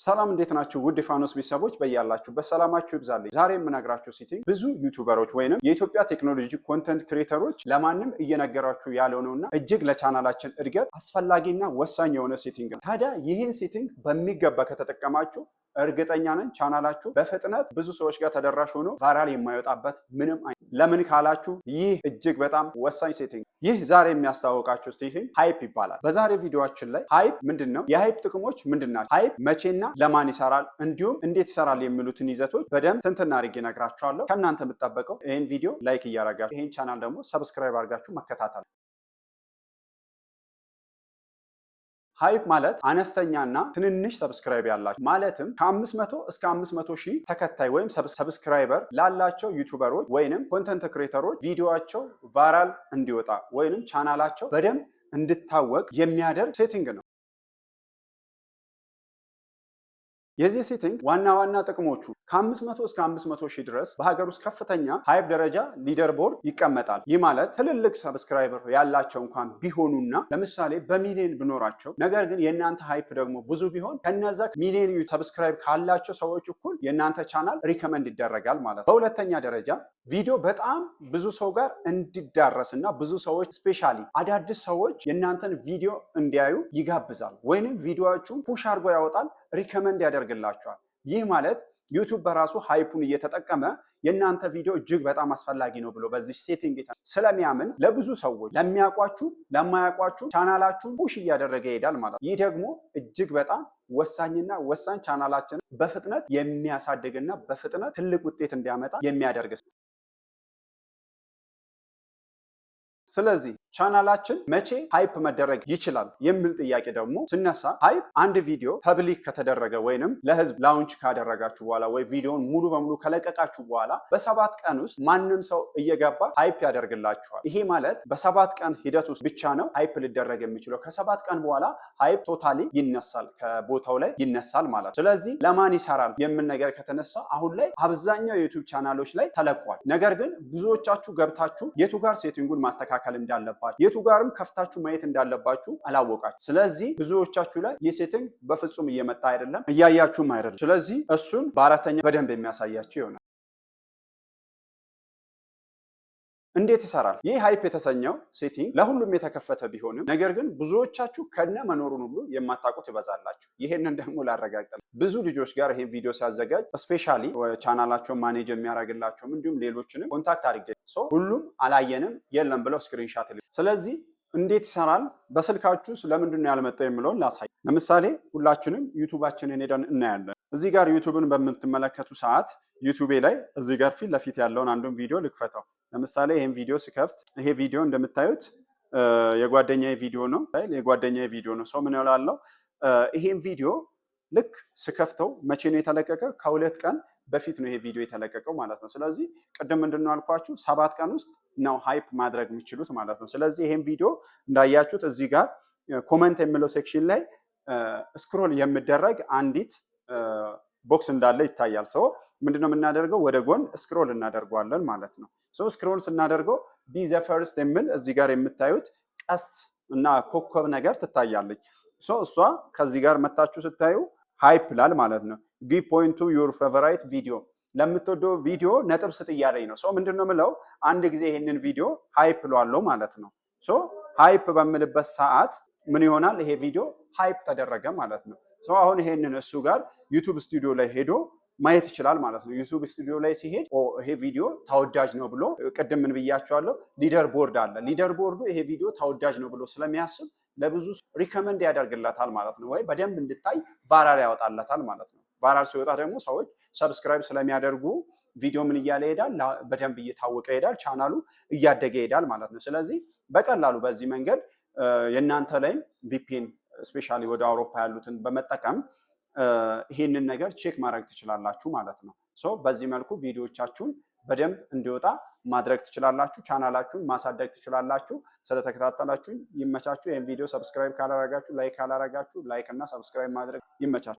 ሰላም እንዴት ናችሁ? ውድ ፋኖስ ቤተሰቦች በያላችሁበት ሰላማችሁ ይብዛልኝ። ዛሬ የምነግራችሁ ሴቲንግ ብዙ ዩቲዩበሮች ወይንም የኢትዮጵያ ቴክኖሎጂ ኮንተንት ክሬተሮች ለማንም እየነገራችሁ ያለው ነውና እጅግ ለቻናላችን እድገት አስፈላጊና ወሳኝ የሆነ ሴቲንግ ነው። ታዲያ ይህን ሴቲንግ በሚገባ ከተጠቀማችሁ እርግጠኛ ነኝ ቻናላችሁ በፍጥነት ብዙ ሰዎች ጋር ተደራሽ ሆኖ ቫይራል የማይወጣበት ምንም ለምን ካላችሁ ይህ እጅግ በጣም ወሳኝ ሴቲንግ። ይህ ዛሬ የሚያስተዋውቃችሁ ሴቲንግ ሃይፕ ይባላል። በዛሬ ቪዲዮአችን ላይ ሃይፕ ምንድነው፣ የሃይፕ ጥቅሞች ምንድናቸው፣ ሃይፕ መቼና ለማን ይሰራል፣ እንዲሁም እንዴት ይሰራል የሚሉትን ይዘቶች በደንብ ትንትና አድርጌ እነግራችኋለሁ። ከእናንተ የምጠበቀው ይህን ቪዲዮ ላይክ እያደረጋችሁ ይህን ቻናል ደግሞ ሰብስክራይብ አድርጋችሁ መከታተል። ሃይፕ ማለት አነስተኛና ትንንሽ ሰብስክራይብ ያላቸው ማለትም ከ500 እስከ 500 ሺህ ተከታይ ወይም ሰብስክራይበር ላላቸው ዩቲዩበሮች ወይንም ኮንተንት ክሬተሮች ቪዲዮአቸው ቫይራል እንዲወጣ ወይንም ቻናላቸው በደንብ እንዲታወቅ የሚያደርግ ሴቲንግ ነው። የዚህ ሴቲንግ ዋና ዋና ጥቅሞቹ ከ500 እስከ 500 ሺህ ድረስ በሀገር ውስጥ ከፍተኛ ሃይፕ ደረጃ ሊደር ቦርድ ይቀመጣል። ይህ ማለት ትልልቅ ሰብስክራይበር ያላቸው እንኳን ቢሆኑና ለምሳሌ በሚሊዮን ቢኖራቸው ነገር ግን የእናንተ ሃይፕ ደግሞ ብዙ ቢሆን ከነዛ ሚሊዮን ሰብስክራይብ ካላቸው ሰዎች እኩል የእናንተ ቻናል ሪከመንድ ይደረጋል ማለት ነው። በሁለተኛ ደረጃ ቪዲዮ በጣም ብዙ ሰው ጋር እንዲዳረስ እና ብዙ ሰዎች ስፔሻሊ አዳዲስ ሰዎች የእናንተን ቪዲዮ እንዲያዩ ይጋብዛል ወይንም ቪዲዮዎቹን ፑሽ አድርጎ ያወጣል፣ ሪከመንድ ያደርግላቸዋል። ይህ ማለት ዩቲዩብ በራሱ ሃይፑን እየተጠቀመ የእናንተ ቪዲዮ እጅግ በጣም አስፈላጊ ነው ብሎ በዚህ ሴቲንግ ስለሚያምን ለብዙ ሰዎች ለሚያውቋችሁ ለማያውቋችሁ ቻናላችሁን ፑሽ እያደረገ ይሄዳል ማለት ነው። ይህ ደግሞ እጅግ በጣም ወሳኝና ወሳኝ ቻናላችንን በፍጥነት የሚያሳድግና በፍጥነት ትልቅ ውጤት እንዲያመጣ የሚያደርግ። ስለዚህ ቻናላችን መቼ ሃይፕ መደረግ ይችላል የሚል ጥያቄ ደግሞ ስነሳ ሃይፕ አንድ ቪዲዮ ፐብሊክ ከተደረገ ወይንም ለህዝብ ላውንች ካደረጋችሁ በኋላ ወይ ቪዲዮን ሙሉ በሙሉ ከለቀቃችሁ በኋላ በ7 ቀን ውስጥ ማንም ሰው እየገባ ሃይፕ ያደርግላችኋል። ይሄ ማለት በ7 ቀን ሂደት ውስጥ ብቻ ነው ሃይፕ ሊደረግ የሚችለው። ከ7 ቀን በኋላ ሃይፕ ቶታሊ ይነሳል፣ ከቦታው ላይ ይነሳል ማለት ነው። ስለዚህ ለማን ይሰራል የምን ነገር ከተነሳ አሁን ላይ አብዛኛው የዩቲዩብ ቻናሎች ላይ ተለቋል። ነገር ግን ብዙዎቻችሁ ገብታችሁ የቱ ጋር ሴቲንጉን ማስተካከል እንዳለባችሁ የቱ ጋርም ከፍታችሁ ማየት እንዳለባችሁ አላወቃችሁ። ስለዚህ ብዙዎቻችሁ ላይ የሴቲንግ በፍጹም እየመጣ አይደለም፣ እያያችሁም አይደለም። ስለዚህ እሱን በአራተኛ በደንብ የሚያሳያችሁ ይሆናል። እንዴት ይሰራል? ይህ ሃይፕ የተሰኘው ሴቲንግ ለሁሉም የተከፈተ ቢሆንም ነገር ግን ብዙዎቻችሁ ከነ መኖሩን ሁሉ የማታውቁት ይበዛላችሁ። ይሄንን ደግሞ ላረጋግጥ ብዙ ልጆች ጋር ይሄን ቪዲዮ ሲያዘጋጅ ስፔሻሊ ቻናላቸውን ማኔጅ የሚያደርግላቸውም እንዲሁም ሌሎችንም ኮንታክት አድርጌ ሁሉም አላየንም የለም ብለው ስክሪንሻት። ስለዚህ እንዴት ይሰራል? በስልካችሁ ለምንድን ነው ያልመጣው የሚለውን ላሳይ። ለምሳሌ ሁላችንም ዩቲዩባችንን ሄደን እናያለን። እዚህ ጋር ዩቲዩብን በምትመለከቱ ሰዓት ዩቲዩቤ ላይ እዚህ ጋር ፊት ለፊት ያለውን አንዱን ቪዲዮ ልክፈተው። ለምሳሌ ይሄን ቪዲዮ ስከፍት ይሄ ቪዲዮ እንደምታዩት የጓደኛዬ ቪዲዮ ነው። የጓደኛዬ ቪዲዮ ነው። ሰው ምን ያላለው ይሄን ቪዲዮ ልክ ስከፍተው መቼ ነው የተለቀቀ? ከ2 ቀን በፊት ነው ይሄ ቪዲዮ የተለቀቀው ማለት ነው። ስለዚህ ቅድም ምንድነው አልኳችሁ 7 ቀን ውስጥ ነው ሃይፕ ማድረግ የሚችሉት ማለት ነው። ስለዚህ ይሄን ቪዲዮ እንዳያችሁት እዚህ ጋር ኮሜንት የሚለው ሴክሽን ላይ ስክሮል የሚደረግ አንዲት ቦክስ እንዳለ ይታያል። ሰው ምንድነው የምናደርገው? ወደ ጎን ስክሮል እናደርገዋለን ማለት ነው። ሰው ስክሮል ስናደርገው ቢ ዘ ፈርስት የሚል እዚህ ጋር የምታዩት ቀስት እና ኮከብ ነገር ትታያለች። ሰው እሷ ከዚህ ጋር መታችሁ ስታዩ ሃይፕ ላል ማለት ነው። ጊቭ ፖይንት ቱ ዩር ፌቨራይት ቪዲዮ፣ ለምትወደው ቪዲዮ ነጥብ ስጥ እያለኝ ነው። ሰው ምንድነው የምለው? አንድ ጊዜ ይሄንን ቪዲዮ ሃይፕ ሏለው ማለት ነው። ሶ ሃይፕ በምልበት ሰዓት ምን ይሆናል? ይሄ ቪዲዮ ሃይፕ ተደረገ ማለት ነው። ሶ አሁን ይሄንን እሱ ጋር ዩቲዩብ ስቱዲዮ ላይ ሄዶ ማየት ይችላል ማለት ነው። ዩቲዩብ ስቱዲዮ ላይ ሲሄድ ይሄ ቪዲዮ ተወዳጅ ነው ብሎ ቅድም ምን ብያቸዋለሁ? ሊደር ቦርድ አለ። ሊደር ቦርዱ ይሄ ቪዲዮ ተወዳጅ ነው ብሎ ስለሚያስብ ለብዙ ሪከመንድ ያደርግላታል ማለት ነው። ወይ በደንብ እንድታይ ቫይራል ያወጣላታል ማለት ነው። ቫይራል ሲወጣ ደግሞ ሰዎች ሰብስክራይብ ስለሚያደርጉ ቪዲዮ ምን እያለ ይሄዳል? በደንብ እየታወቀ ይሄዳል፣ ቻናሉ እያደገ ይሄዳል ማለት ነው። ስለዚህ በቀላሉ በዚህ መንገድ የእናንተ ላይም ቪፒኤን ስፔሻሊ ወደ አውሮፓ ያሉትን በመጠቀም ይሄንን ነገር ቼክ ማድረግ ትችላላችሁ ማለት ነው። ሶ በዚህ መልኩ ቪዲዮዎቻችሁን በደንብ እንዲወጣ ማድረግ ትችላላችሁ፣ ቻናላችሁን ማሳደግ ትችላላችሁ። ስለተከታተላችሁ ይመቻችሁ። ይሄን ቪዲዮ ሰብስክራይብ ካላረጋችሁ፣ ላይክ ካላረጋችሁ ላይክ እና ሰብስክራይብ ማድረግ ይመቻችሁ።